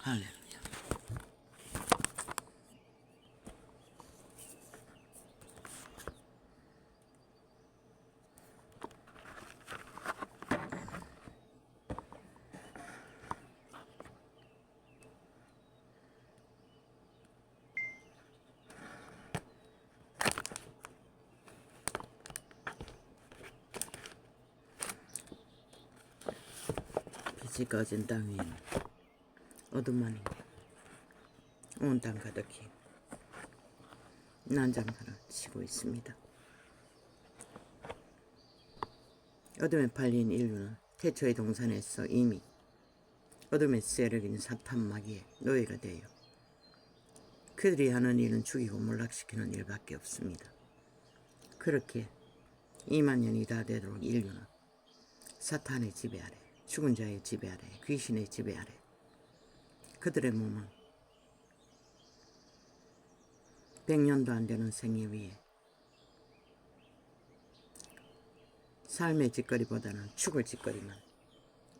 할렐루야. 빛이 꺼진 땅 위에는 어둠만이 온 땅 가득히 난장판을 치고 있습니다. 어둠에 팔린 인류는 태초의 동산에서 이미 어둠의 세력인 사탄 마귀의 노예가 되어 그들이 하는 일은 죽이고 몰락시키는 일밖에 없습니다. 그렇게 2만 년이 다 되도록 인류는 사탄의 지배 아래, 죽은 자의 지배 아래, 귀신의 지배 아래 그들의 몸은 100년도 안 되는 생애 위에 삶의 짓거리보다는 죽을 짓거리만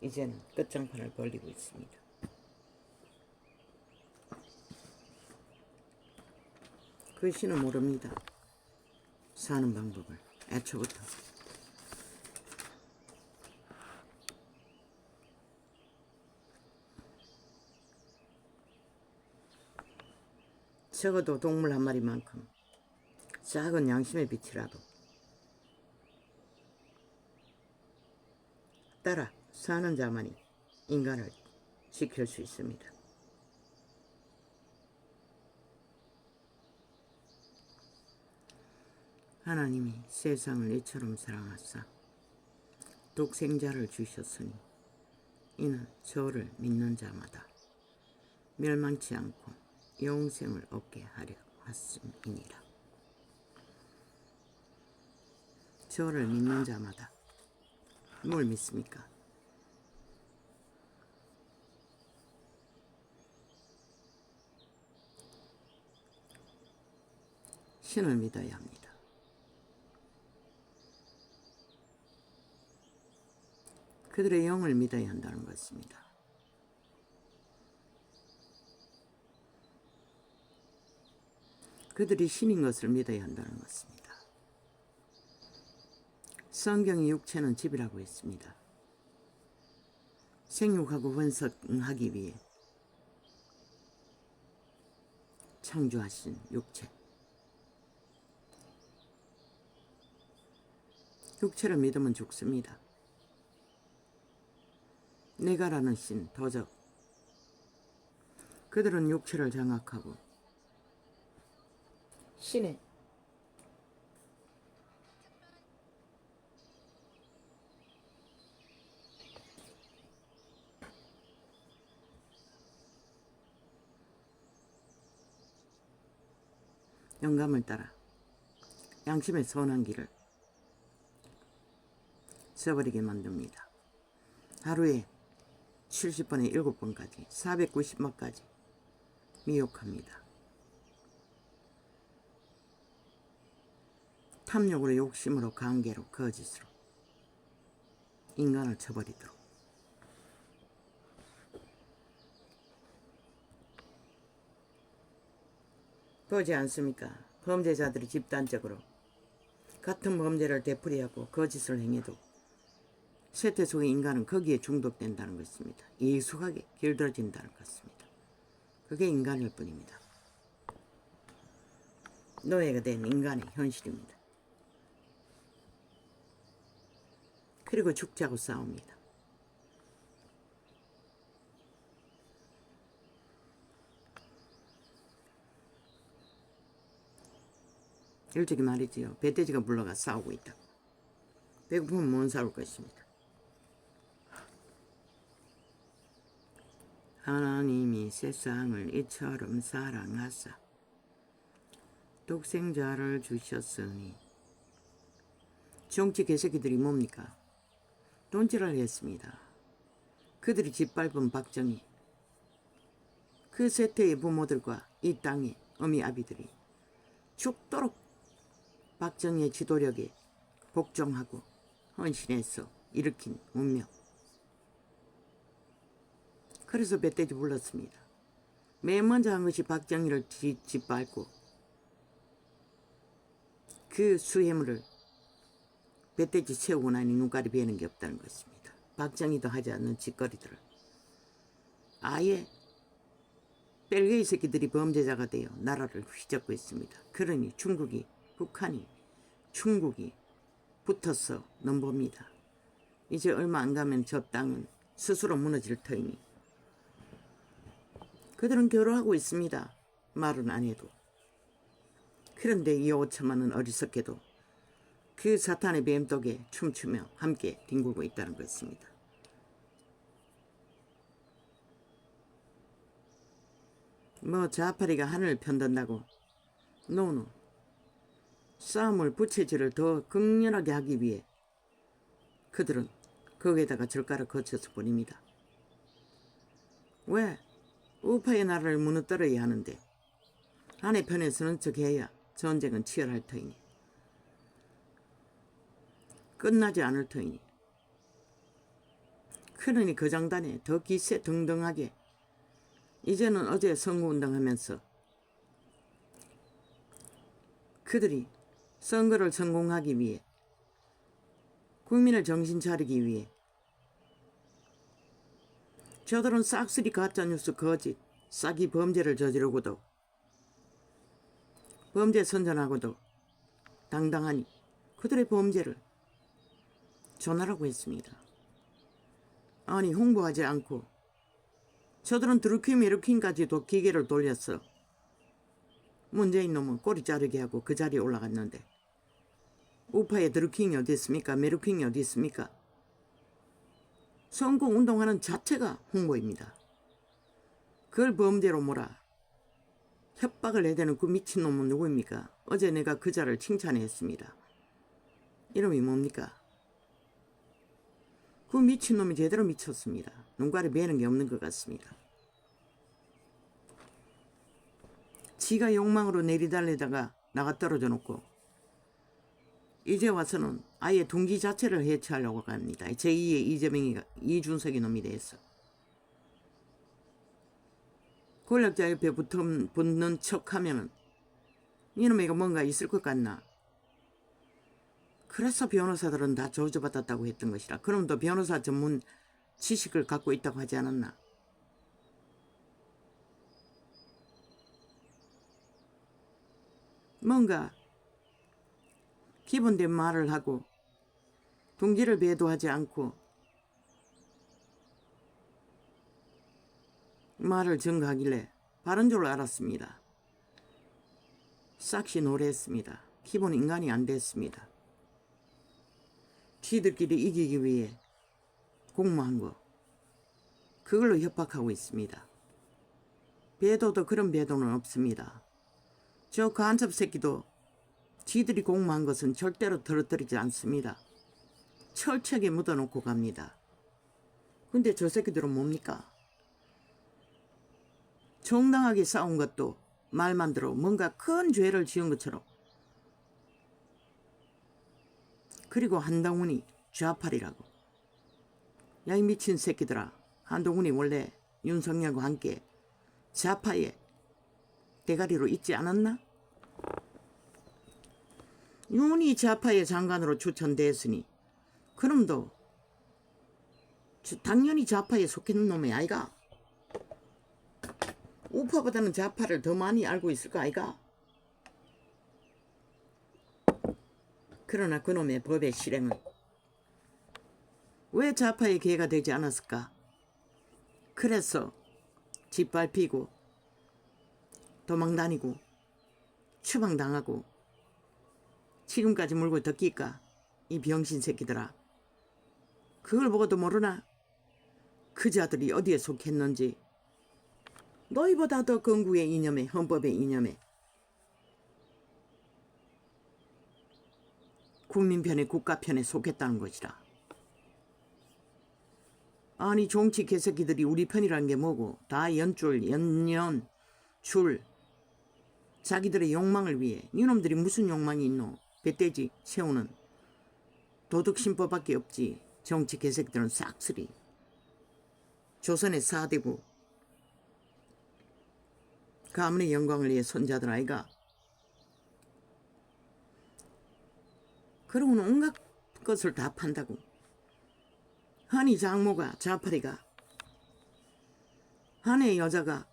이제는 끝장판을 벌리고 있습니다. 그 신은 모릅니다. 사는 방법을 애초부터. 적어도 동물 한 마리만큼 작은 양심의 빛이라도 따라 사는 자만이 인간을 지킬 수 있습니다. 하나님이 세상을 이처럼 사랑하사 독생자를 주셨으니 이는 저를 믿는 자마다 멸망치 않고 영생을 얻게 하려 하심이니라. 저를 믿는 자마다 뭘 믿습니까? 신을 믿어야 합니다. 그들의 영을 믿어야 한다는 것입니다. 그들이 신인 것을 믿어야 한다는 것입니다. 성경이 육체는 집이라고 했습니다. 생육하고 번성하기 위해 창조하신 육체. 육체를 믿으면 죽습니다. 내가라는 신, 도적. 그들은 육체를 장악하고 신의 영감을 따라 양심의 선한 길을 써버리게 만듭니다. 하루에 70번에 7번까지 490번까지 미혹합니다. 탐욕으로, 욕심으로, 관계로, 거짓으로 인간을 쳐버리도록. 보지 않습니까? 범죄자들이 집단적으로 같은 범죄를 되풀이하고 거짓을 행해도 쇠퇴 속의 인간은 거기에 중독된다는 것입니다. 익숙하게 길들어진다는 것입니다. 그게 인간일 뿐입니다. 노예가 된 인간의 현실입니다. 그리고 죽자고 싸웁니다. 일찍이 말이지요. 배돼지가 물러가 싸우고 있다. 배고프면 못 싸울 것입니다. 하나님이 세상을 이처럼 사랑하사 독생자를 주셨으니. 정치 개새끼들이 뭡니까? 돈질을 했습니다. 그들이 짓밟은 박정희, 그 세태의 부모들과 이 땅의 어미 아비들이 죽도록 박정희의 지도력에 복종하고 헌신해서 일으킨 운명. 그래서 멧돼지 불렀습니다. 맨 먼저 한 것이 박정희를 짓밟고 그 수해물을 뱃돼지 채우고 나니 눈깔이 베는 게 없다는 것입니다. 박정희도 하지 않는 짓거리들을 아예 뺄개이 새끼들이 범죄자가 되어 나라를 휘젓고 있습니다. 그러니 북한이 중국이 붙어서 넘봅니다. 이제 얼마 안 가면 저 땅은 스스로 무너질 터이니 그들은 결호하고 있습니다. 말은 안 해도. 그런데 이 5천만은 어리석게도 그 사탄의 뱀독에 춤추며 함께 뒹굴고 있다는 것입니다. 뭐 좌파리가 하늘을 편든다고 노노 싸움을 부채질을 더 극렬하게 하기 위해 그들은 거기에다가 절가를 거쳐서 버립니다. 왜? 우파의 나라를 무너뜨려야 하는데 아내 편에 서는 척해야 전쟁은 치열할 터이니 끝나지 않을 터이니 그러니 그 장단에 더 기세등등하게 이제는 어제 선거운동하면서 그들이 선거를 성공하기 위해 국민을 정신 차리기 위해 저들은 싹쓸이 가짜뉴스 거짓 싹이 범죄를 저지르고도 범죄 선전하고도 당당하니 그들의 범죄를 전하라고 했습니다. 아니 홍보하지 않고 저들은 드루킹 메르킹까지도 기계를 돌렸어. 문재인 놈은 꼬리 자르게 하고 그 자리에 올라갔는데 우파의 드루킹이 어디 있습니까? 메르킹이 어디 있습니까? 선거운동하는 자체가 홍보입니다. 그걸 범죄로 몰아 협박을 해대는 그 미친놈은 누구입니까? 어제 내가 그 자를 칭찬했습니다. 이름이 뭡니까? 그 미친놈이 제대로 미쳤습니다. 눈깔이 베는 게 없는 것 같습니다. 지가 욕망으로 내리달리다가 나가 떨어져 놓고 이제 와서는 아예 동기 자체를 해체하려고 합니다. 제2의 이준석이 놈이 돼서 권력자 옆에 붙는 척하면은 이놈에게 뭔가 있을 것 같나. 그래서 변호사들은 다 조져받았다고 했던 것이라. 그럼 또 변호사 전문 지식을 갖고 있다고 하지 않았나. 뭔가 기본된 말을 하고 동기를 배도하지 않고 말을 증가하길래 바른 줄 알았습니다. 싹시 노래했습니다. 기본 인간이 안 됐습니다. 지들끼리 이기기 위해 공모한 거 그걸로 협박하고 있습니다. 배도도 그런 배도는 없습니다. 저 간첩 새끼도 지들이 공모한 것은 절대로 떨어뜨리지 않습니다. 철책에 묻어놓고 갑니다. 근데 저 새끼들은 뭡니까? 정당하게 싸운 것도 말만 들어 뭔가 큰 죄를 지은 것처럼 그리고 한동훈이 좌팔이라고. 야 이 미친 새끼들아, 한동훈이 원래 윤석열과 함께 좌파의 대가리로 있지 않았나? 윤이 좌파의 장관으로 추천됐으니 그럼도 당연히 좌파에 속했는 놈이 아이가? 우파보다는 좌파를 더 많이 알고 있을 거 아이가? 그러나 그놈의 법의 실행은 왜 좌파의 기회가 되지 않았을까? 그래서 짓밟히고 도망다니고 추방당하고 지금까지 물고 덮길까? 이 병신 새끼들아. 그걸 보고도 모르나? 그 자들이 어디에 속했는지. 너희보다 더 건국의 이념에 헌법의 이념에 국민편에 국가편에 속했다는 것이라. 아니 정치 개새끼들이 우리 편이라는 게 뭐고 다 연년 줄 자기들의 욕망을 위해. 니놈들이 무슨 욕망이 있노? 뱃돼지 세우는 도덕심법밖에 없지. 정치 개새끼들은 싹쓸이 조선의 4대부 가문의 영광을 위해 손자들 아이가. 그러고는 온갖 것을 다 판다고. 한이 장모가 자파리가 한의 여자가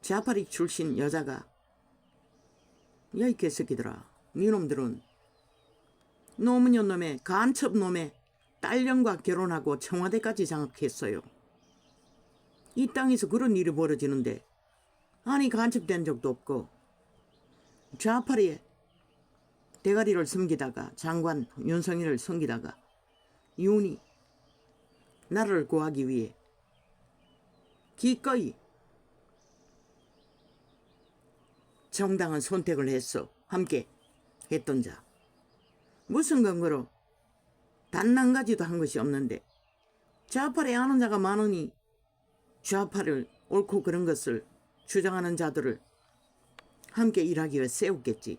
자파리 출신 여자가 야 이 개새끼들아 니놈들은 노무현 놈의 간첩 놈의 딸년과 결혼하고 청와대까지 장악했어요. 이 땅에서 그런 일이 벌어지는데 아니 간첩된 적도 없고 좌파리에 대가리를 숨기다가 장관 윤석열을 숨기다가 윤이 나라를 구하기 위해 기꺼이 정당한 선택을 했어. 함께 했던 자. 무슨 근거로 단 한 가지도 한 것이 없는데 좌파를 아는 자가 많으니 좌파를 옳고 그런 것을 주장하는 자들을 함께 일하기 위해 세웠겠지.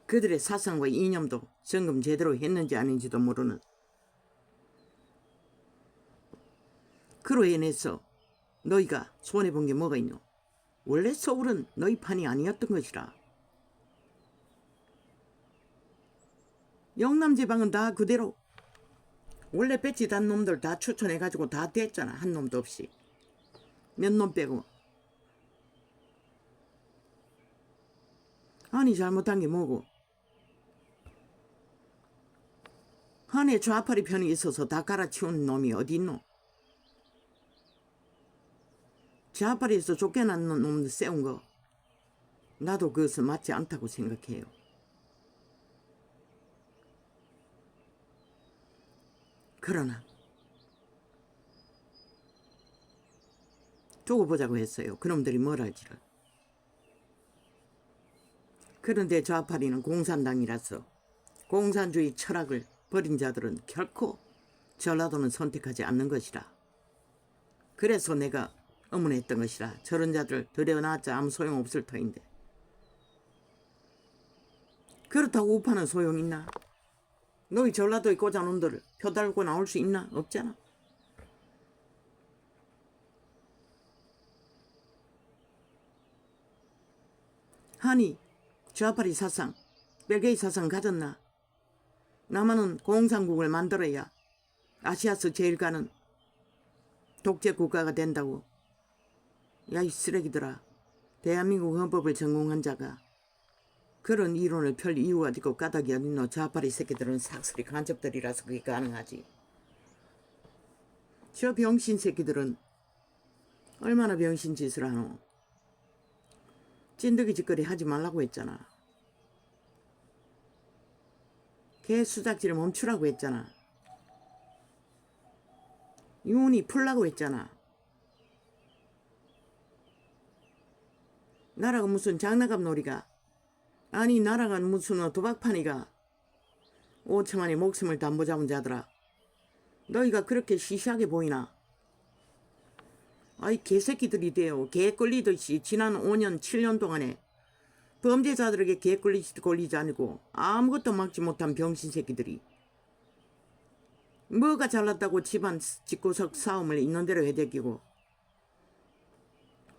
그들의 사상과 이념도 점검 제대로 했는지 아닌지도 모르는. 그로 인해서 너희가 손해본 게 뭐가 있노? 원래 서울은 너희 판이 아니었던 것이라. 영남지방은 다 그대로 원래 배치 단 놈들 다 추천해가지고 다 됐잖아. 한 놈도 없이. 몇 놈 빼고. 아니 잘못한 게 뭐고. 한해 좌파리 편이 있어서 다 갈아치운 놈이 어디 있노? 좌파리에서 쫓겨난 놈들 세운 거 나도 그것은 맞지 않다고 생각해요. 그러나 두고 보자고 했어요. 그놈들이 뭘 할지를. 그런데 좌파리는 공산당이라서 공산주의 철학을 버린 자들은 결코 전라도는 선택하지 않는 것이라. 그래서 내가 의문했던 것이라. 저런 자들 들여놨자 아무 소용없을 터인데. 그렇다고 우파는 소용있나? 너희 전라도에 꽂아 놈들을 표 달고 나올 수 있나? 없잖아. 한이 좌파리 사상, 별개의 사상 가졌나? 남한은 공산국을 만들어야 아시아서 제일 가는 독재 국가가 된다고. 야 이 쓰레기들아. 대한민국 헌법을 전공한 자가 그런 이론을 펼 이유가 어디고 까닭이 어딨노. 좌파리 새끼들은 삭슬이 간첩들이라서 그게 가능하지. 저 병신 새끼들은 얼마나 병신 짓을 하노. 찐득이 짓거리 하지 말라고 했잖아. 개 수작질을 멈추라고 했잖아. 윤이 풀라고 했잖아. 나라가 무슨 장난감 놀이가. 아니 나라가 무슨 도박판이가. 5천만의 목숨을 담보 잡은 자들아. 너희가 그렇게 시시하게 보이나. 아이 개새끼들이 되어 개 끌리듯이 지난 5년 7년 동안에 범죄자들에게 개 끌리지 않고 아무것도 막지 못한 병신 새끼들이 뭐가 잘났다고 집안 집구석 싸움을 있는 대로 해대기고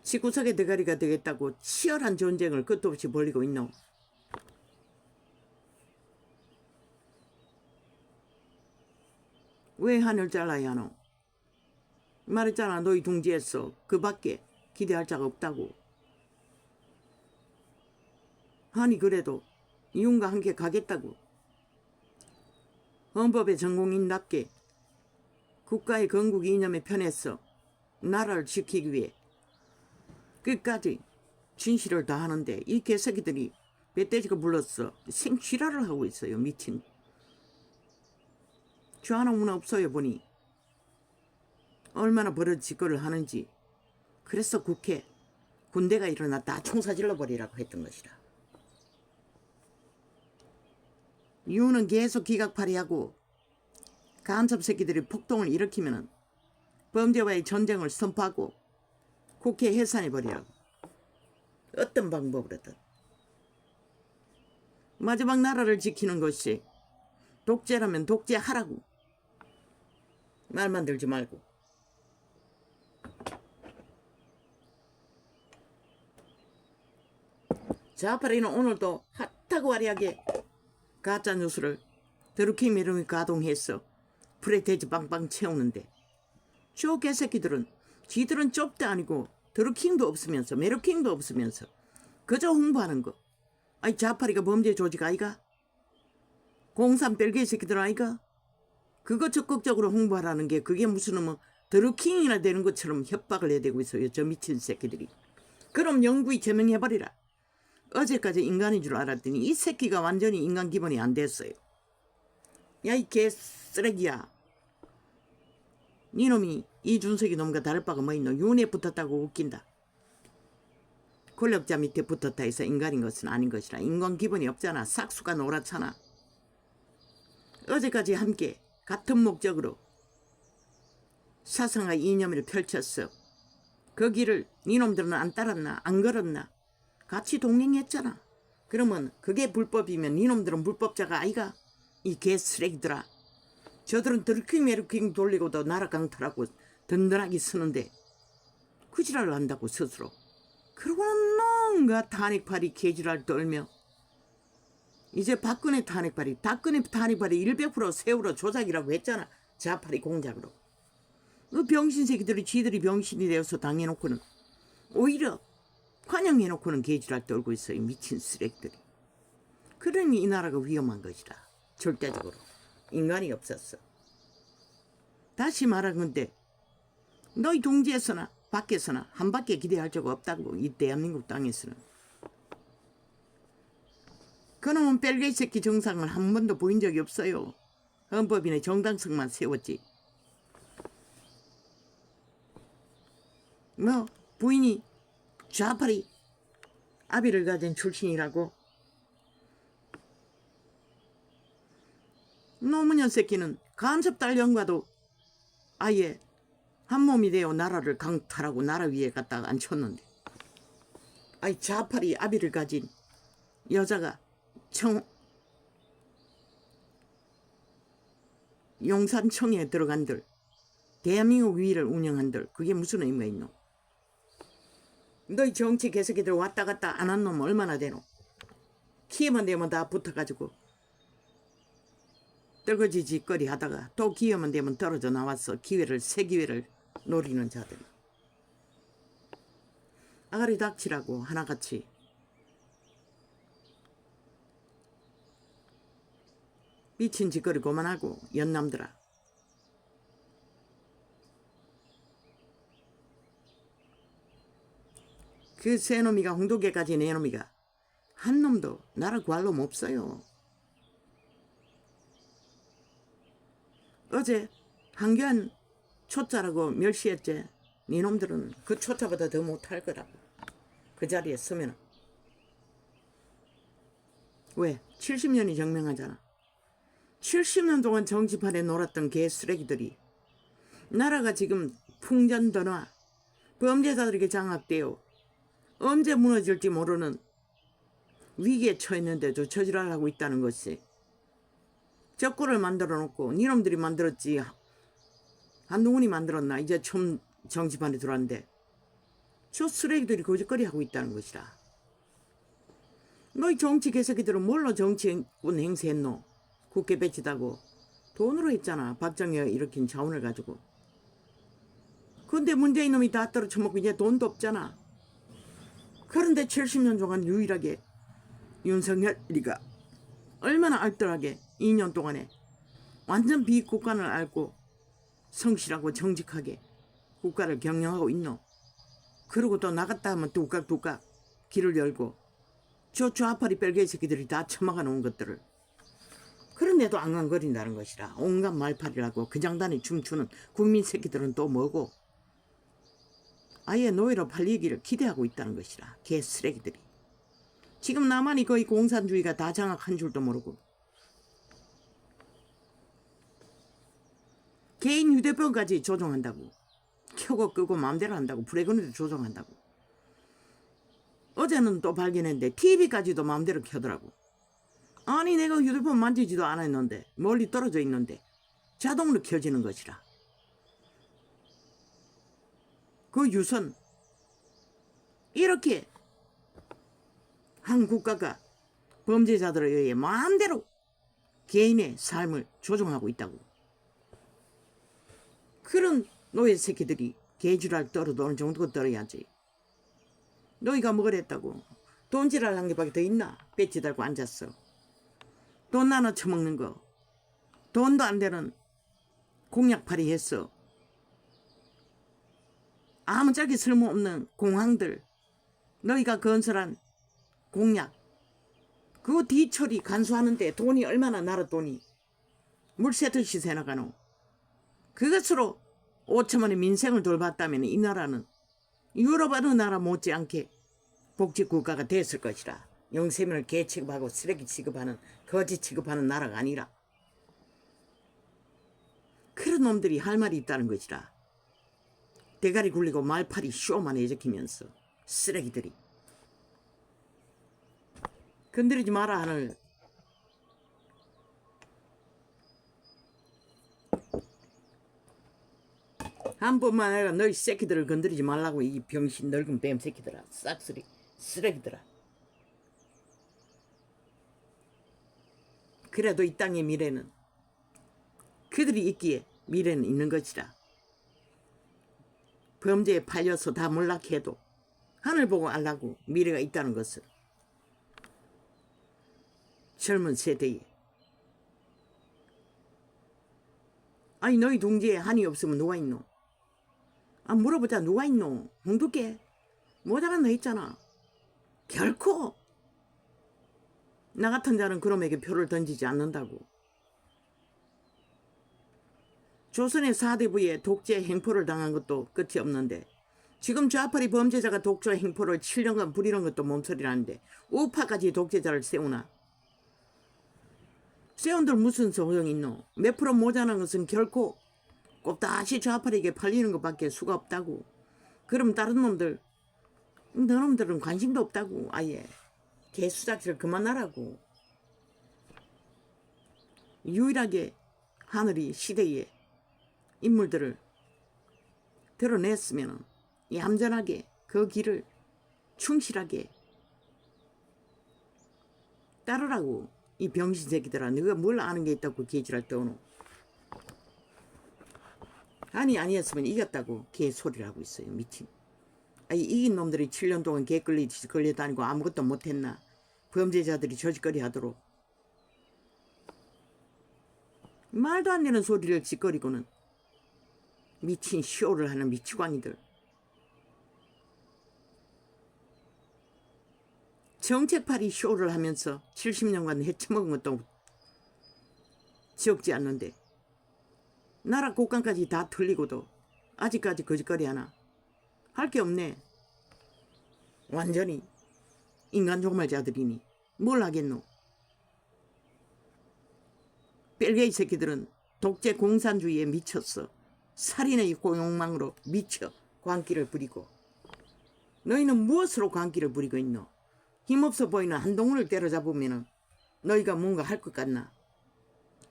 집구석의 대가리가 되겠다고 치열한 전쟁을 끝도 없이 벌이고 있노. 왜 한을 잘라야 하노? 말했잖아. 너희 둥지에서 그 밖에 기대할 자가 없다고. 한이 그래도 이윤과 함께 가겠다고. 헌법의 전공인답게 국가의 건국 이념에 편해서 나라를 지키기 위해 끝까지 진실을 다하는데 이 개새끼들이 멧돼지가 불렀어. 생쥐라를 하고 있어요. 미친. 죄 하나 문화 없어요. 보니 얼마나 버릇짓거리를 하는지. 그래서 군대가 일어났다 총사질러 버리라고 했던 것이라. 이유는 계속 기각팔이하고 간첩 새끼들이 폭동을 일으키면 범죄와의 전쟁을 선포하고 국회 해산해버리라고. 어떤 방법으로든. 마지막 나라를 지키는 것이 독재라면 독재하라고. 말만 들지 말고. 좌파리는 오늘도 핫하고 화려하게 가짜뉴스를 드루킹 매력이 가동해서 불에 돼지 빵빵 채우는데 저 개새끼들은 지들은 좁도 아니고 드루킹도 없으면서 메르킹도 없으면서 그저 홍보하는 거. 아니 좌파리가 범죄 조직 아이가? 공산 벨기에 새끼들 아이가? 그거 적극적으로 홍보하라는 게 그게 무슨 뭐 드루킹이나 되는 것처럼 협박을 해대고 있어요. 저 미친 새끼들이. 그럼 영구히 제명해버리라. 어제까지 인간인 줄 알았더니 이 새끼가 완전히 인간 기본이 안 됐어요. 야 이 개쓰레기야. 니놈이 이준석이 놈과 다를 바가 뭐 있노. 윤에 붙었다고 웃긴다. 권력자 밑에 붙었다 해서 인간인 것은 아닌 것이라. 인간 기본이 없잖아. 싹수가 노랗잖아. 어제까지 함께 같은 목적으로 사상과 이념을 펼쳤어. 그 길을 니놈들은 안 따랐나? 안 걸었나? 같이 동행했잖아. 그러면 그게 불법이면 니놈들은 불법자가 아이가? 이 개쓰레기들아. 저들은 드루킹 메르킹 돌리고도 나라 강탈하고 든든하게 쓰는데 그 지랄을 한다고 스스로. 그러고는 뭔가 탄핵팔이 개지랄 떨며 이제 박근혜 탄핵팔이 100% 세월호 조작이라고 했잖아. 좌파리 공작으로. 그 병신 새끼들이 지들이 병신이 되어서 당해놓고는 오히려 환영해놓고는 개지랄 떨고 있어요. 미친 쓰레기들이. 그러니 이 나라가 위험한 것이라. 절대적으로. 인간이 없었어. 다시 말한 건데 너희 동지에서나 밖에서나 한 밖에 기대할 적 없다고. 이 대한민국 땅에서는. 그놈은 벨기에 새끼 정상을 한 번도 보인 적이 없어요. 헌법인의 정당성만 세웠지. 뭐 부인이 좌파리 아비를 가진 출신이라고. 노무현 새끼는 간섭달령과도 아예 한 몸이 되어 나라를 강탈하고 나라 위에 갖다가 앉혔는데 아이 좌파리 아비를 가진 여자가 용산청에 들어간들 대한민국 위를 운영한들 그게 무슨 의미가 있노? 너희 정치 개새끼들 왔다 갔다 안 한 놈 얼마나 되노? 키만 되면 다 붙어가지고 떨거지 짓거리 하다가 또 기회만 되면 떨어져 나와서 새 기회를 노리는 자들. 아가리 닥치라고 하나같이. 미친 짓거리 그만하고 연남들아. 그 새 놈이가 홍도계까지 내 놈이가 한 놈도 나를 구할 놈 없어요. 어제 한교안 초짜라고 멸시했지. 네 놈들은 그 초짜보다 더 못할 거라고. 그 자리에 서면. 왜? 70년이 정명하잖아. 70년 동안 정치판에 놀았던 개쓰레기들이 나라가 지금 풍전던화 범죄자들에게 장악되어 언제 무너질지 모르는 위기에 처했는데도 저지랄하고 있다는 것이 적구를 만들어 놓고 니놈들이 만들었지 한동훈이 만들었나. 이제 처음 정치판에 들어왔는데 저 쓰레기들이 거짓거리 하고 있다는 것이라. 너희 정치 개새끼들은 뭘로 정치군 행세했노? 국회 배치다고 돈으로 했잖아. 박정희가 일으킨 자원을 가지고. 근데 문재인 놈이 다 떨어쳐먹고 이제 돈도 없잖아. 그런데 70년 동안 유일하게 윤석열이가 얼마나 알뜰하게 2년 동안에 완전 비국간을 앓고 성실하고 정직하게 국가를 경영하고 있노. 그러고 또 나갔다 하면 뚝깍뚝깍 길을 열고 저 좌파리 벨기에 새끼들이 다 처막아 놓은 것들을 그런데도 앙앙거린다는 것이라. 온갖 말팔이라고 그 장단에 춤추는 국민 새끼들은 또 뭐고 아예 노예로 팔리기를 기대하고 있다는 것이라. 개쓰레기들이. 지금 나만이 거의 공산주의가 다 장악한 줄도 모르고 개인 휴대폰까지 조종한다고. 켜고 끄고 마음대로 한다고. 브레이크도 조종한다고. 어제는 또 발견했는데 TV까지도 마음대로 켜더라고. 아니 내가 휴대폰 만지지도 않았는데 멀리 떨어져 있는데 자동으로 켜지는 것이라. 그 유선 이렇게 한 국가가 범죄자들에 의해 마음대로 개인의 삶을 조종하고 있다고. 그런 노예 새끼들이 개지랄 떨어도 어느 정도 떨어야지. 너희가 뭐 그랬다고. 돈지랄 한 개밖에 더 있나? 배지 달고 앉았어. 돈 나눠 처먹는 거. 돈도 안 되는 공약팔이 했어. 아무짝에 쓸모없는 공항들. 너희가 건설한 공약. 그거 뒤처리 간수하는데 돈이 얼마나 나라 돈이 물새듯이 새나가노. 그것으로 5천만의 민생을 돌봤다면 이 나라는 유럽 어느 나라 못지않게 복지국가가 됐을 것이라. 영세민을 개 취급하고 쓰레기 취급하는 거지 취급하는 나라가 아니라. 그런 놈들이 할 말이 있다는 것이라. 대가리 굴리고 말팔이 쇼만 해적히면서 쓰레기들이. 건드리지 마라 하늘. 한 번만 내가 너희 새끼들을 건드리지 말라고. 이 병신 늙은 뱀 새끼들아. 싹쓸이 쓰레기들아. 그래도 이 땅의 미래는 그들이 있기에 미래는 있는 것이라. 범죄에 팔려서 다 몰락해도 하늘 보고 알라고 미래가 있다는 것을. 젊은 세대에. 아니 너희 동지에 한이 없으면 누가 있노? 아 물어보자. 누가 있노? 홍두깨 모자란 너 있잖아. 결코 나 같은 자는 그놈에게 표를 던지지 않는다고. 조선의 4대 부에 독재 행포를 당한 것도 끝이 없는데 지금 좌파리 범죄자가 독재 행포를 7년간 부리는 것도 몸소리라는데 우파까지 독재자를 세우나? 세운들 무슨 소용이 있노? 몇 프로 모자란 것은 결코 꼽다시 좌파리에게 팔리는 것밖에 수가 없다고. 그럼 다른 놈들, 너놈들은 관심도 없다고. 아예 개수작질 그만하라고. 유일하게 하늘이 시대에 인물들을 드러냈으면 얌전하게 그 길을 충실하게 따르라고. 이 병신 새끼들아. 너가 뭘 아는 게 있다고 개지랄 떠오노. 아니었으면 이겼다고 개소리를 하고 있어요. 미친. 아니 이긴 놈들이 7년 동안 개 끌려다니고 아무것도 못했나. 범죄자들이 저짓거리 하도록. 말도 안 되는 소리를 짓거리고는 미친 쇼를 하는 미치광이들. 정책팔이 쇼를 하면서 70년간 헤쳐먹은 것도 적지 않는데 나라 국간까지 다 틀리고도 아직까지 거짓거리 하나. 할 게 없네. 완전히 인간 종말자들이니 뭘 하겠노. 벨게이 새끼들은 독재 공산주의에 미쳤어. 살인의 욕망으로 미쳐 광기를 부리고. 너희는 무엇으로 광기를 부리고 있노? 힘없어 보이는 한동훈을 때려잡으면 너희가 뭔가 할 것 같나?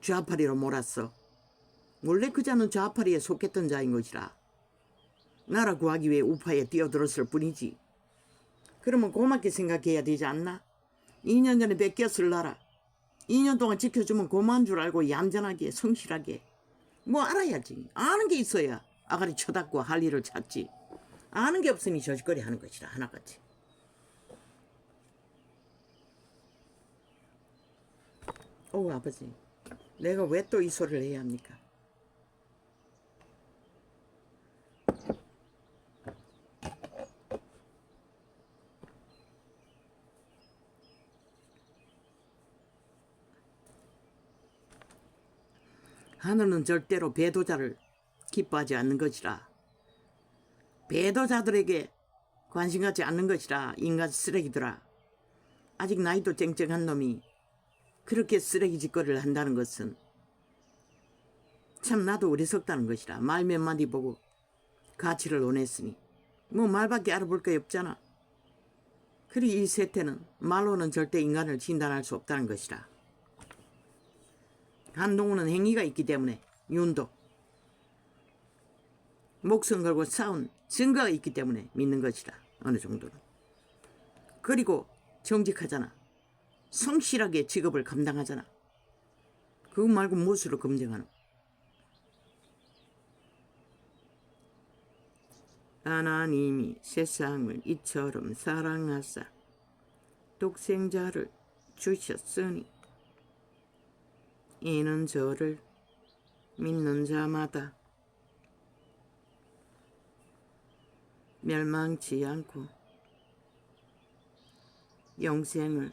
좌파리로 몰았어. 원래 그 자는 좌파리에 속했던 자인 것이라. 나라 구하기 위해 우파에 뛰어들었을 뿐이지. 그러면 고맙게 생각해야 되지 않나? 2년 전에 뺏겼을 나라 2년 동안 지켜주면 고마운 줄 알고 얌전하게 성실하게 뭐 알아야지. 아는 게 있어야 아가리 쳐닫고 할 일을 찾지. 아는 게 없으니 저짓거리 하는 것이라 하나같이. 오 아버지, 내가 왜 또 이 소리를 해야 합니까? 하늘은 절대로 배도자를 기뻐하지 않는 것이라. 배도자들에게 관심 갖지 않는 것이라. 인간 쓰레기들아. 아직 나이도 쨍쨍한 놈이 그렇게 쓰레기 짓거리를 한다는 것은 참 나도 어리석다는 것이라. 말 몇 마디 보고 가치를 논했으니 뭐 말밖에 알아볼 게 없잖아. 그리 이 세태는 말로는 절대 인간을 진단할 수 없다는 것이라. 한동훈은 행위가 있기 때문에 윤도 목숨 걸고 싸운 증거가 있기 때문에 믿는 것이라. 어느 정도는. 그리고 정직하잖아. 성실하게 직업을 감당하잖아. 그거 말고 무엇으로 검증하노? 하나님이 세상을 이처럼 사랑하사 독생자를 주셨으니 이는 저를 믿는 자마다 멸망치 않고 영생을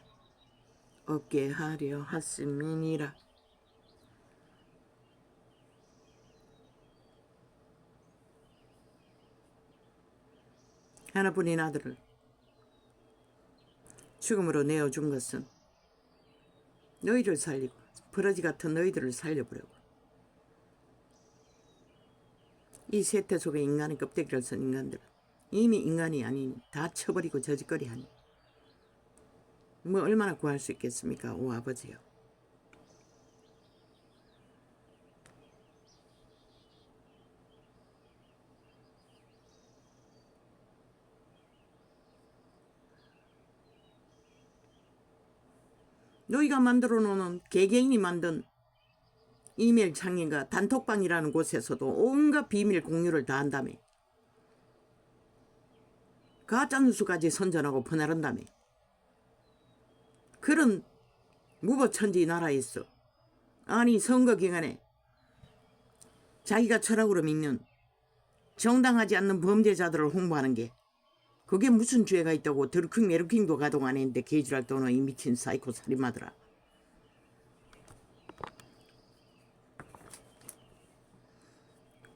얻게 하려 하심이니라. 하나뿐인 아들을 죽음으로 내어준 것은 너희를 살리고 버러지 같은 너희들을 살려보려고. 이 세태 속에 인간의 껍데기를 쓴 인간들은 이미 인간이 아니니 다 쳐버리고 저짓거리하니 뭐 얼마나 구할 수 있겠습니까? 오 아버지요. 너희가 만들어 놓는 개개인이 만든 이메일 창인가 단톡방이라는 곳에서도 온갖 비밀 공유를 다 한다며. 가짜뉴스까지 선전하고 퍼나른다며. 그런 무법천지 나라에서 아니 선거 기간에 자기가 철학으로 믿는 정당하지 않는 범죄자들을 홍보하는 게 그게 무슨 죄가 있다고 드루킹 메루킹도 가동 안 했는데 개지랄 떠는 이 미친 사이코 살인마들아.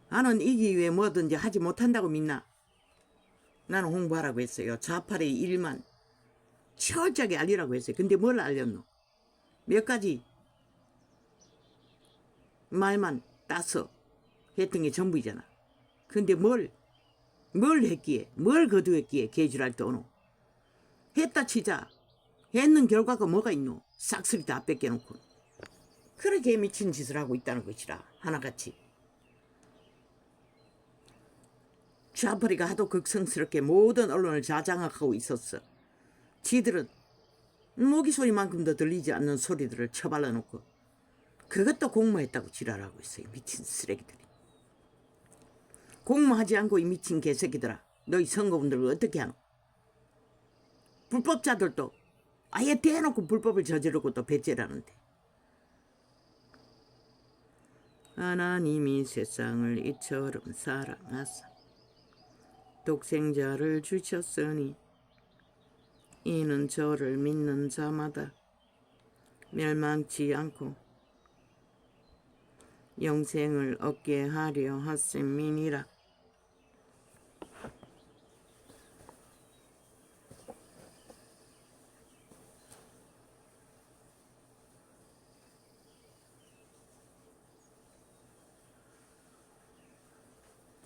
나는 이기 위해 뭐든지 하지 못한다고 믿나? 나는 홍보하라고 했어요. 좌파의 일만 철저하게 알리라고 했어요. 근데 뭘 알렸노? 몇 가지 말만 따서 했던 게 전부이잖아. 근데 뭘 했기에, 뭘 거두했기에 개지랄 떠노? 했다 치자. 했는 결과가 뭐가 있노? 싹쓸이 다 뺏겨놓고. 그렇게 미친 짓을 하고 있다는 것이라. 하나같이. 좌파리가 하도 극성스럽게 모든 언론을 자장하고 있었어. 지들은 모기 소리만큼도 들리지 않는 소리들을 처발라놓고 그것도 공모했다고 지랄하고 있어요. 미친 쓰레기들이. 공모하지 않고 이 미친 개새끼들아. 너희 선거분들을 어떻게 하노? 불법자들도 아예 대놓고 불법을 저지르고 또 배째라는데. 하나님이 세상을 이처럼 사랑하사 독생자를 주셨으니 이는 저를 믿는 자마다 멸망치 않고 영생을 얻게 하려 하심이니라.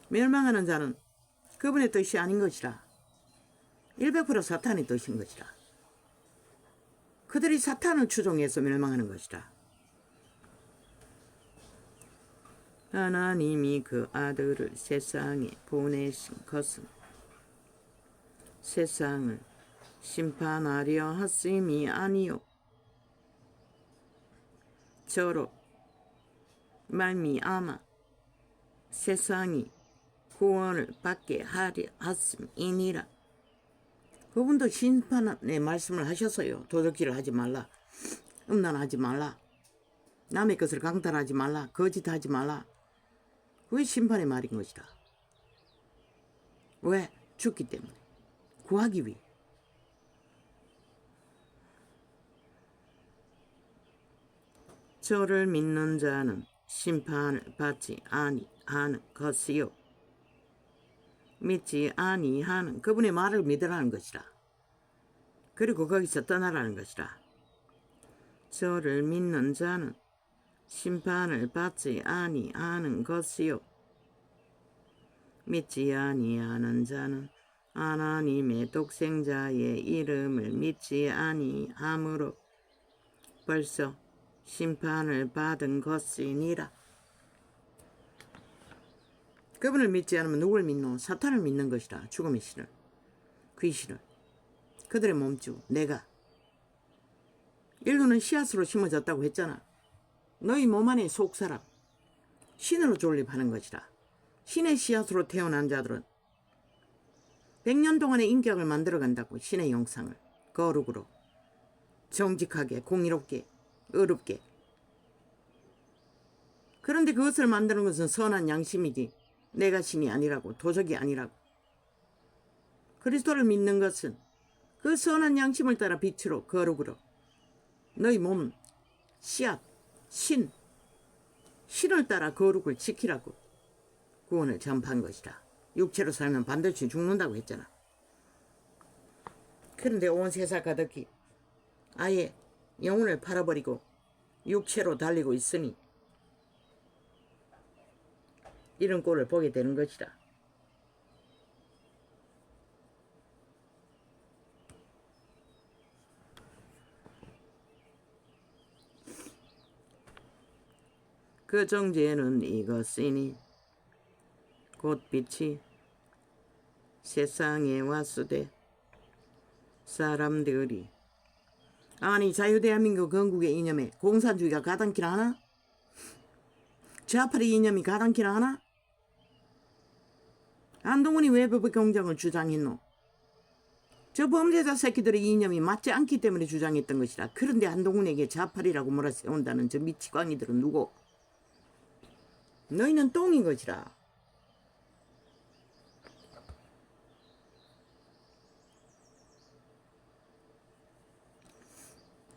멸망하는 자는 그분의 뜻이 아닌 것이라. 100% 사탄의 뜻인 것이라. 그들이 사탄을 추종해서 멸망하는 것이라. 하나님이 그 아들을 세상에 보내신 것은 세상을 심판하려 하심이 아니요 저로 말미암아 세상이 구원을 받게 하려 하심이니라. 그분도 심판의 말씀을 하셨어요. 도둑질을 하지 말라. 음란하지 말라. 남의 것을 강탈하지 말라. 거짓하지 말라. 그게 심판의 말인 것이다. 왜? 죽기 때문에. 구하기 위해. 저를 믿는 자는 심판을 받지 아니하는 것이요 믿지 아니하는 그분의 말을 믿으라는 것이라. 그리고 거기서 떠나라는 것이라. 저를 믿는 자는 심판을 받지 아니하는 것이요 믿지 아니하는 자는 하나님의 독생자의 이름을 믿지 아니하므로 벌써 심판을 받은 것이니라. 그분을 믿지 않으면 누굴 믿노? 사탄을 믿는 것이라. 죽음의 신을, 귀신을, 그들의 몸주 내가 인류는 씨앗으로 심어졌다고 했잖아. 너희 몸 안에 속사람, 신으로 존립하는 것이라. 신의 씨앗으로 태어난 자들은 100년 동안의 인격을 만들어간다고. 신의 형상을 거룩으로, 정직하게, 공의롭게, 의롭게. 그런데 그것을 만드는 것은 선한 양심이지 내가 신이 아니라고, 도적이 아니라고. 그리스도를 믿는 것은 그 선한 양심을 따라 빛으로, 거룩으로 너희 몸, 씨앗, 신을 따라 거룩을 지키라고 구원을 전파한 것이라. 육체로 살면 반드시 죽는다고 했잖아. 그런데 온 세상 가득히 아예 영혼을 팔아버리고 육체로 달리고 있으니 이런 꼴을 보게 되는 것이라. 그 정죄는 이것이니 곧 빛이 세상에 왔으되 사람들이, 아니 자유대한민국 건국의 이념에 공산주의가 가당키나 하나? 좌파의 이념이 가당키나 하나? 한동훈이 왜 법의공정을 주장했노? 저 범죄자 새끼들의 이념이 맞지 않기 때문에 주장했던 것이라. 그런데 한동훈에게 좌파리라고 몰아세운다는 저 미치광이들은 누구? 너희는 똥인 것이라.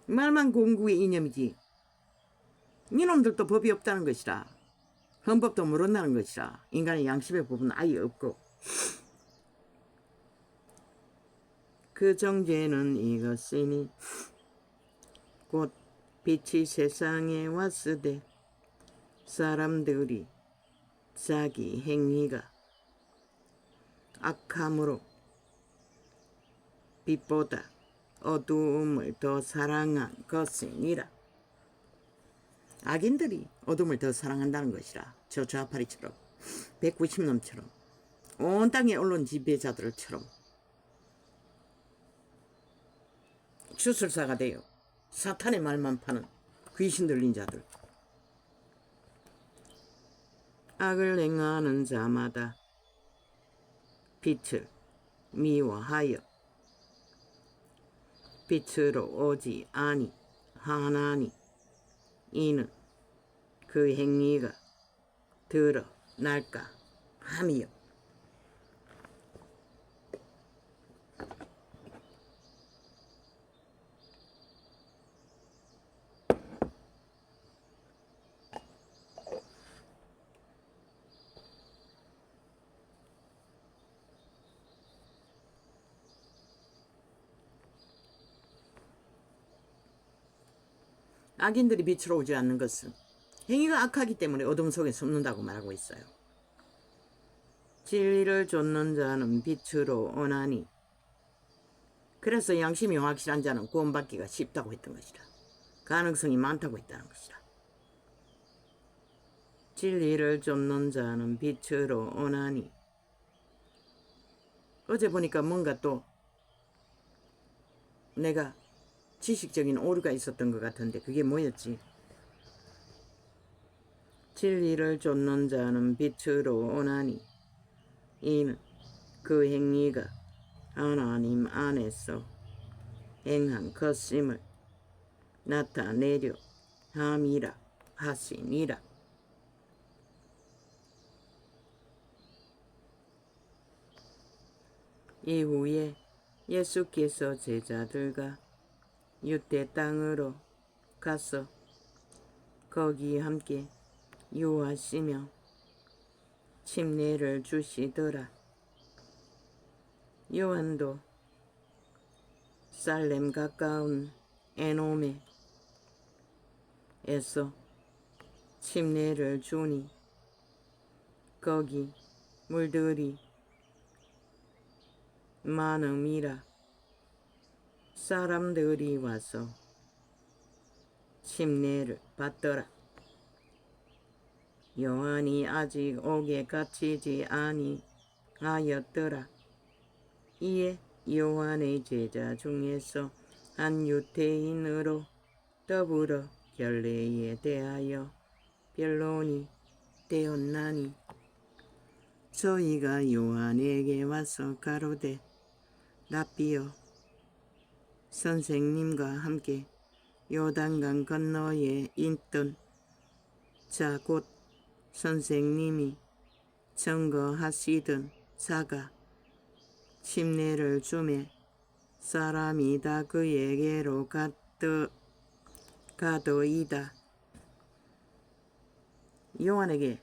말만 공국의 이념이지. 이놈들도 법이 없다는 것이라. 헌법도 모른다는 것이라. 인간의 양심의 법은 아예 없고. 그 정죄는 이것이니 곧 빛이 세상에 왔으되 사람들이 자기 행위가 악함으로 빛보다 어두움을 더 사랑한 것이니라. 악인들이 어둠을 더 사랑한다는 것이라. 저 좌파리처럼 190놈처럼 온 땅의 언론 지배자들처럼 주술사가 되어 사탄의 말만 파는 귀신 들린 자들. 악을 행하는 자마다 빛을 미워하여 빛으로 오지 아니하나니 이는 그 행위가 드러날까 함이요. 악인들이 빛으로 오지 않는 것은 행위가 악하기 때문에 어둠 속에 숨는다고 말하고 있어요. 진리를 좇는 자는 빛으로 오나니, 그래서 양심이 확실한 자는 구원받기가 쉽다고 했던 것이라. 가능성이 많다고 했다는 것이라. 진리를 좇는 자는 빛으로 오나니. 어제 보니까 뭔가 또 내가 지식적인 오류가 있었던 것 같은데 그게 뭐였지? 진리를 좇는 자는 빛으로 오나니 이는 그 행위가 하나님 안에서 행한 것임을 나타내려 함이라 하시니라. 이후에 예수께서 제자들과 유대 땅으로 가서 거기 함께 유하시며 침례를 주시더라. 요한도 살렘 가까운 에노메에서 침례를 주니 거기 물들이 많음이라. 사람들이 와서 침례를 받더라. 요한이 아직 옥에 갇히지 아니하였더라. 이에 요한의 제자 중에서 한 유대인으로 더불어 결례에 대하여 변론이 되었나니 저희가 요한에게 와서 가로되 랍비여 선생님과 함께 요단강 건너에 있던 자 곧 선생님이 증거하시던 자가 침례를 주매 사람이 다 그에게로 가더이다. 요한의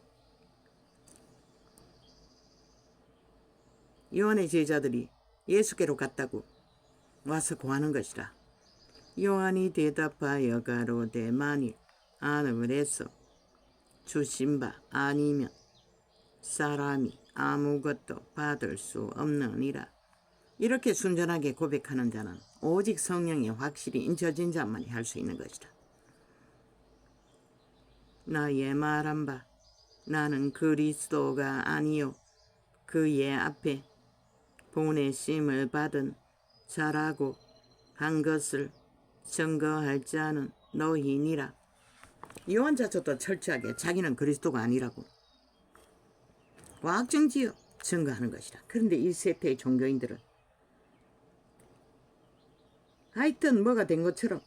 제자들이 예수께로 갔다고 와서 고하는 것이라. 요한이 대답하여 가로되 만일 하늘에서 주신 바 아니면 사람이 아무것도 받을 수 없느니라. 이렇게 순전하게 고백하는 자는 오직 성령이 확실히 인쳐진 자만이 할 수 있는 것이다. 나의 말한 바 나는 그리스도가 아니요 그의 앞에 보내심을 받은 자라고 한 것을 증거할 자는 너희니라. 요한 자초도 철저하게 자기는 그리스도가 아니라고 확정지어 증거하는 것이다. 그런데 이 세태의 종교인들은 하여튼 뭐가 된 것처럼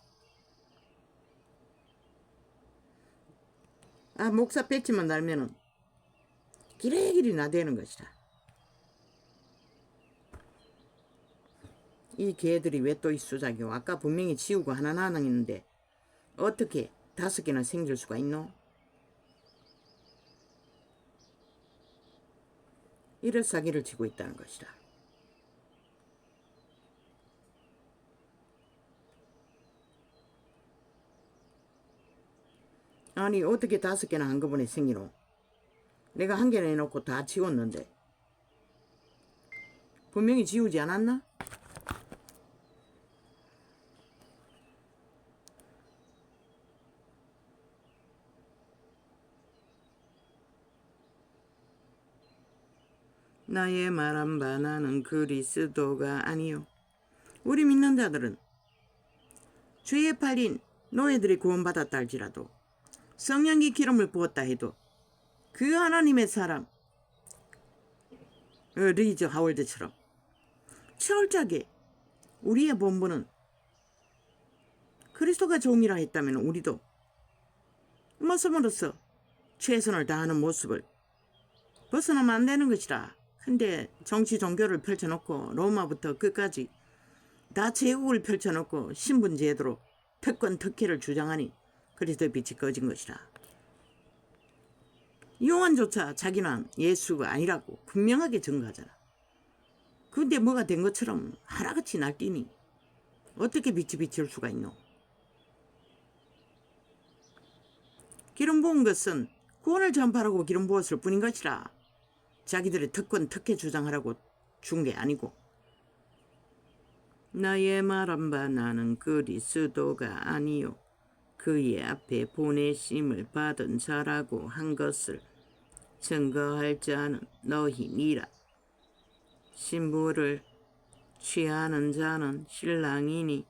목사 배지만 달면은 기레기리 나대는 것이다. 이 개들이 왜 또 이 수작이오? 아까 분명히 지우고 하나 있는데 어떻게 5개나 생길 수가 있노? 이런 사기를 치고 있다는 것이다. 아니 어떻게 5개나 한꺼번에 생기노? 내가 1개 내놓고 다 지웠는데 분명히 지우지 않았나? 나의 말한 바 나는 그리스도가 아니요. 우리 믿는 자들은 죄에 팔린 노예들이 구원받았다 할지라도 성령이 기름을 부었다 해도 그 하나님의 사람 리즈 하월드처럼 철저하게 우리의 본분은 그리스도가 종이라 했다면 우리도 머슴으로서 최선을 다하는 모습을 벗어나면 안 되는 것이라. 근데 정치 종교를 펼쳐놓고 로마부터 끝까지 다 제국을 펼쳐놓고 신분제도로 특권 특혜를 주장하니 그리스도의 빛이 꺼진 것이라. 요한조차 자기는 예수가 아니라고 분명하게 증거하잖아. 근데 뭐가 된 것처럼 하나같이 날뛰니 어떻게 빛이 비칠 수가 있노? 기름 부은 것은 구원을 전파하라고 기름 부었을 뿐인 것이라. 자기들의 특권 특혜 주장하라고 준 게 아니고. 나의 말한 바 나는 그리스도가 아니요 그의 앞에 보내심을 받은 자라고 한 것을 증거할 자는 너희니라. 신부를 취하는 자는 신랑이니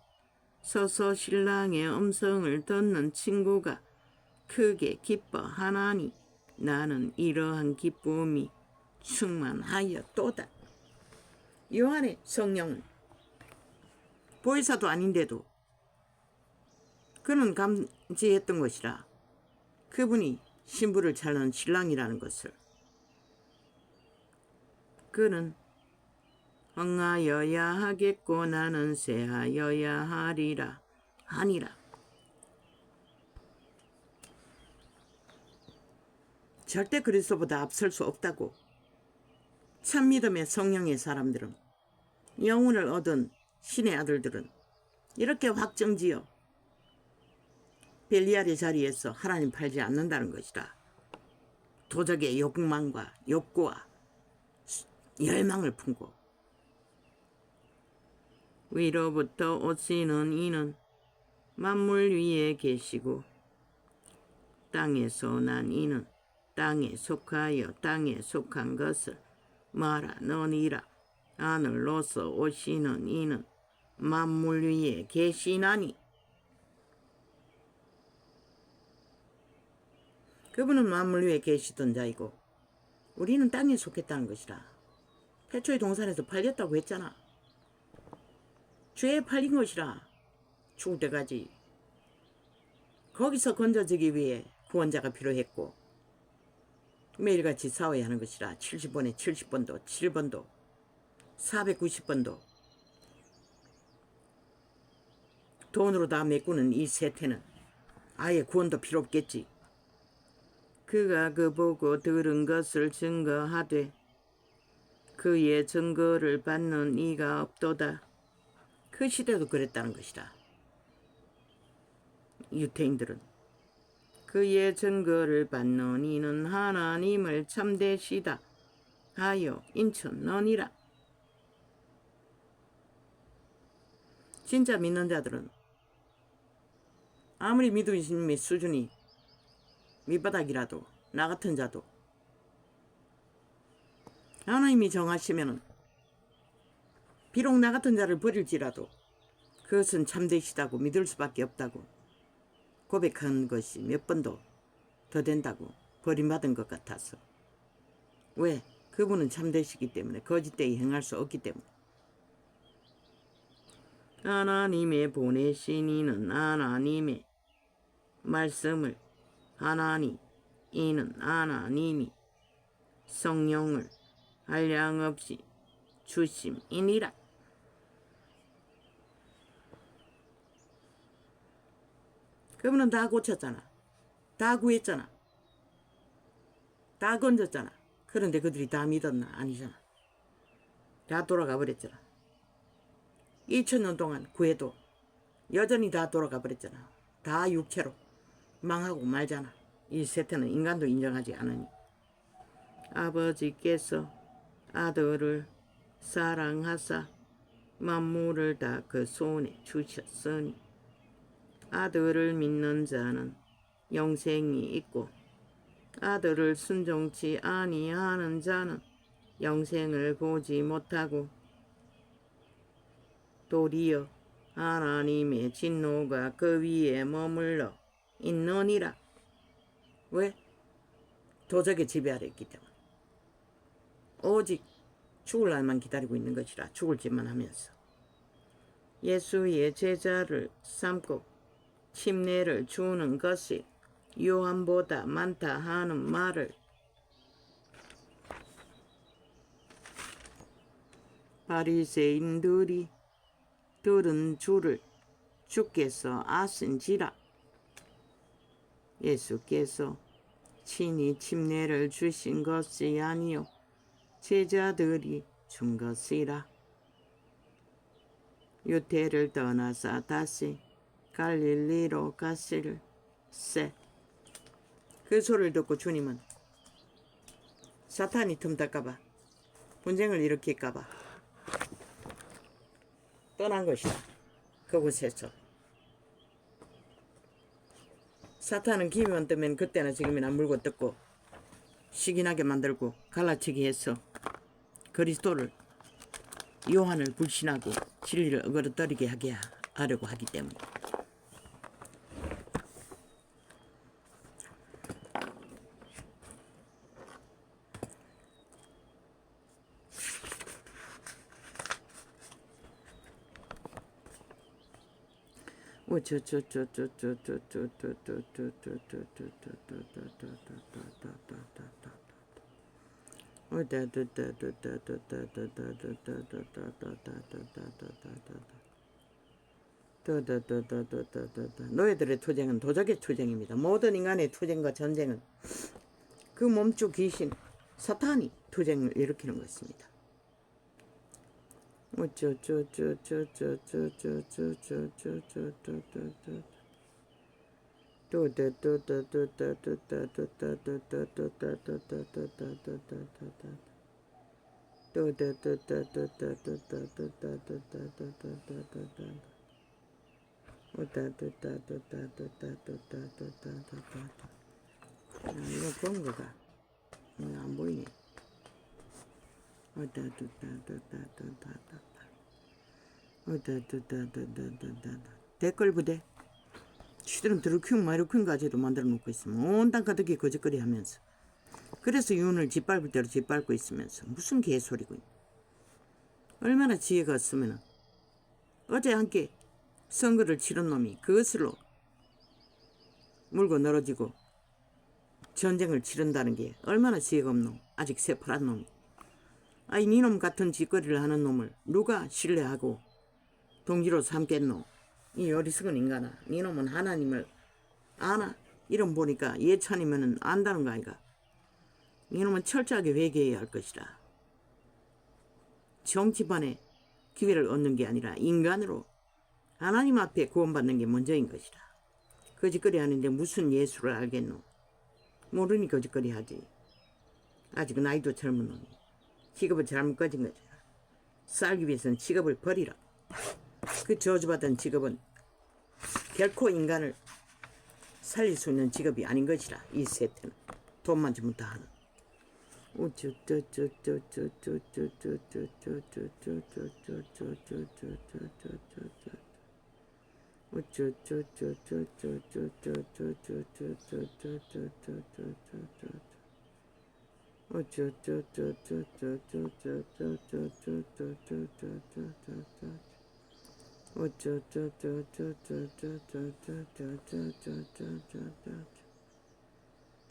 서서 신랑의 음성을 듣는 친구가 크게 기뻐하나니 나는 이러한 기쁨이 충만하였도다. 요한의 성령은 보혜사도 아닌데도 그는 감지했던 것이라. 그분이 신부를 찾는 신랑이라는 것을. 그는 흥하여야 하겠고 나는 쇠하여야 하리라 하니라. 절대 그리스도보다 앞설 수 없다고. 참 믿음의 성령의 사람들은, 영혼을 얻은 신의 아들들은 이렇게 확정지어 벨리알의 자리에서 하나님 팔지 않는다는 것이다. 도적의 욕망과 욕구와 열망을 품고 위로부터 오시는 이는 만물 위에 계시고 땅에서 난 이는 땅에 속하여 땅에 속한 것을 말하느니라. 하늘로서 오시는 이는 만물 위에 계시나니. 그분은 만물 위에 계시던 자이고 우리는 땅에 속했다는 것이라. 태초의 동산에서 팔렸다고 했잖아. 죄에 팔린 것이라. 죽을 때까지. 거기서 건져지기 위해 구원자가 필요했고 매일같이 싸워야 하는 것이라. 70번에 70번도 7번도 490번도 돈으로 다 메꾸는 이 세태는 아예 구원도 필요 없겠지. 그가 그 보고 들은 것을 증거하되 그의 증거를 받는 이가 없도다. 그 시대도 그랬다는 것이다. 유태인들은 그의 증거를 받는 이는 하나님을 참되시다 하여 인쳤느니라. 진짜 믿는 자들은 아무리 믿음의 수준이 밑바닥이라도 나 같은 자도 하나님이 정하시면은 비록 나 같은 자를 버릴지라도 그것은 참되시다고 믿을 수밖에 없다고 고백한 것이 몇 번도 더 된다고 버림받은 것 같아서. 왜? 그분은 참되시기 때문에 거짓되이 행할 수 없기 때문에. 하나님의 보내신 이는 하나님의 말씀을 이는 하나님이 성령을 한량없이 주심이니라. 그분은 다 고쳤잖아. 다 구했잖아. 다 건졌잖아. 그런데 그들이 다 믿었나? 아니잖아. 다 돌아가 버렸잖아. 2000년 동안 구해도 여전히 다 돌아가 버렸잖아. 다 육체로 망하고 말잖아. 이 세태는 인간도 인정하지 않으니. 아버지께서 아들을 사랑하사 만물을 다 그 손에 주셨으니 아들을 믿는 자는 영생이 있고 아들을 순종치 아니하는 자는 영생을 보지 못하고 도리어 하나님의 진노가 그 위에 머물러 있느니라. 왜? 도적의 지배 아래 있기 때문에. 오직 죽을 날만 기다리고 있는 것이라. 죽을 짓만 하면서 예수의 제자를 삼고 침례를 주는 것이 요한보다 많다 하는 말을 바리새인들이 들은 줄을 주께서 아신지라. 예수께서 친히 침례를 주신 것이 아니요 제자들이 준 것이라. 유태를 떠나서 다시 갈릴리로 가실세. 그 소리를 듣고 주님은 사탄이 틈탈까봐 분쟁을 일으킬까봐 떠난 것이다. 그곳에서 사탄은 기회만 뜨면 그때나 지금이나 물고 뜯고 시기나게 만들고 갈라치기 해서 그리스도를 요한을 불신하고 진리를 어그러뜨리게 하게 하려고 하기 때문에. 노예들의 투쟁은 도적의 투쟁입니다. 모든 인간의 투쟁과 전쟁은 그 몸주 귀신 사탄이 투쟁을 일으키는 것입니다. 이거 본 거가 안 보이네. 댓글 부대 시들은 드루킹 마이루킹 가지도 만들어 놓고 있으면 온 땅 가득히 거짓거리 하면서 그래서 윤을 짓밟을 대로 짓밟고 있으면서 무슨 개소리고. 얼마나 지혜가 없으면 어제 함께 선거를 치른 놈이 그것으로 물고 늘어지고 전쟁을 치른다는 게 얼마나 지혜가 없노. 아직 새파란 놈이. 아이 니놈 같은 짓거리를 하는 놈을 누가 신뢰하고 동지로 삼겠노. 이 어리석은 인간아, 니놈은 하나님을 아나? 이름 보니까 예찬이면은 안다는 거 아이가. 니놈은 철저하게 회개해야 할 것이다. 정치판에 기회를 얻는 게 아니라 인간으로 하나님 앞에 구원받는 게 먼저인 것이다. 거짓거리 하는데 무슨 예수를 알겠노. 모르니 거짓거리 하지. 아직 나이도 젊은 놈이 직업을 잘못 가진 거잖아. 살기 위해서는 직업을 버리라. 그 저주받은 직업은 결코 인간을 살릴 수 있는 직업이 아닌 것이라. 이 세태는 돈만 주면 다 하는.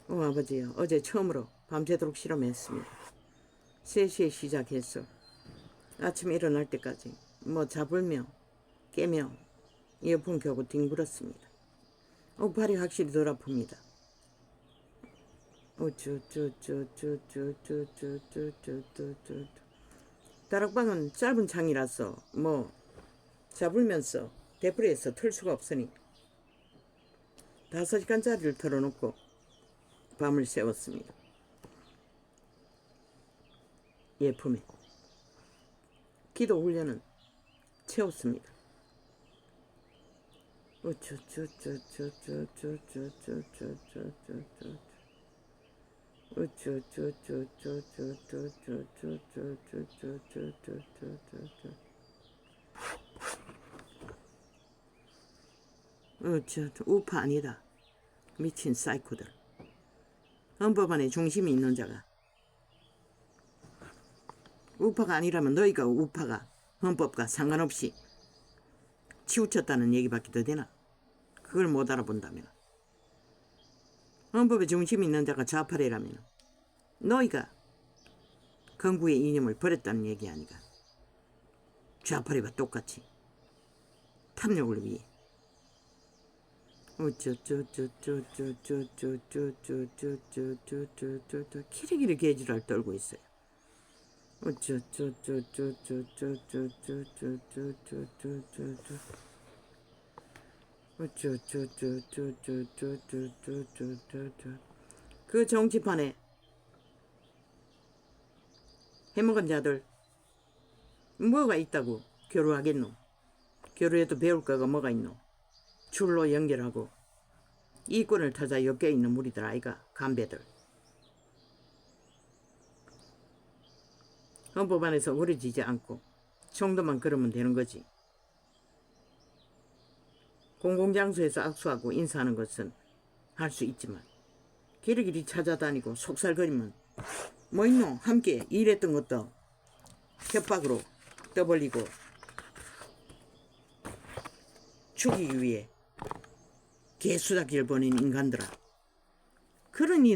아버지요, 어제 처음으로 밤새도록 실험했습니다. 3시에 시작해서 아침에 일어날 때까지 뭐 잡으며 깨며 이어폰 켜고 뒹굴었습니다. 발이 확실히 덜 아픕니다. 다락방은 짧은 창이라서 뭐 잡으면서 데프리에서 틀 수가 없으니 5시간짜리를 틀어놓고 밤을 새웠습니다. 예품에 기도 훈련은 채웠습니다. 우파 아니다. 미친 사이코들. 헌법 안에 중심이 있는 자가. 우파가 아니라면 너희가 우파가 헌법과 상관없이 치우쳤다는 얘기밖에 더 되나? 그걸 못 알아본다면. 헌법에 중심이 있는 자가 좌파래라면 너희가 건국의 이념을 버렸다는 얘기 아니가. 좌파래와 똑같이 탐욕을 위해. 키리키리 개지랄 떨고 있어요. 그 정치판에 해먹은 자들 뭐가 있다고 교류하겠노. 교류해도 배울 거가 뭐가 있노. 줄로 연결하고 이권을 타자 엮여 있는 무리들 아이가. 간배들. 헌법 안에서 어려지지 않고 정도만 그러면 되는 거지. 공공장소에서 악수하고 인사하는 것은 할 수 있지만 길이길이 찾아다니고 속살거리면 뭐 있노. 함께 일했던 것도 협박으로 떠벌리고 죽이기 위해 개수작기를 보낸 인간들아. 그러니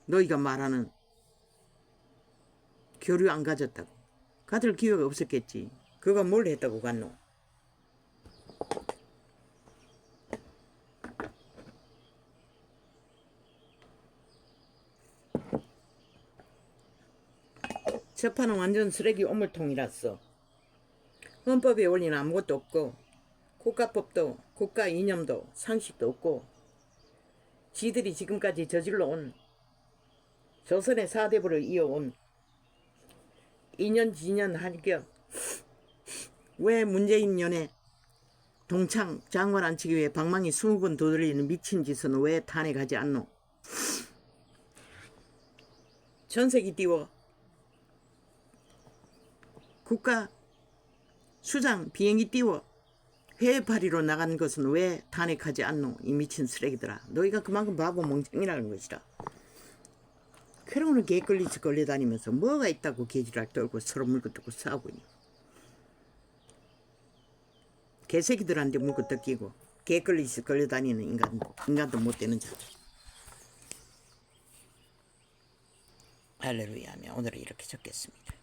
너희가 말하는 교류 안 가졌다고. 가질 기회가 없었겠지. 그가 뭘 했다고 갔노. 재판은 완전 쓰레기 오물통이라서 헌법에 원리는 아무것도 없고 국가법도 국가 이념도 상식도 없고 지들이 지금까지 저질러온 조선의 4대부를 이어온 인연지년 할겸 왜 문재인 년에 동창 장관 앉히기 위해 방망이 20번 두드리는 미친 짓은 왜 탄핵하지 않노. 전세기 띄워 국가 수장 비행기 띄워 회파리로 나간 것은 왜 탄핵하지 않노? 이 미친 쓰레기들아. 너희가 그만큼 바보 멍청이라는 것이라. 그러고는 개끌리지 걸려다니면서 뭐가 있다고 개지랄 떨고 서로 물고 뜯고 싸우고 있니. 개새끼들한테 물고 뜯기고 개끌리지 걸려다니는 인간도 못 되는 자들. 할렐루야 하며 오늘은 이렇게 적겠습니다.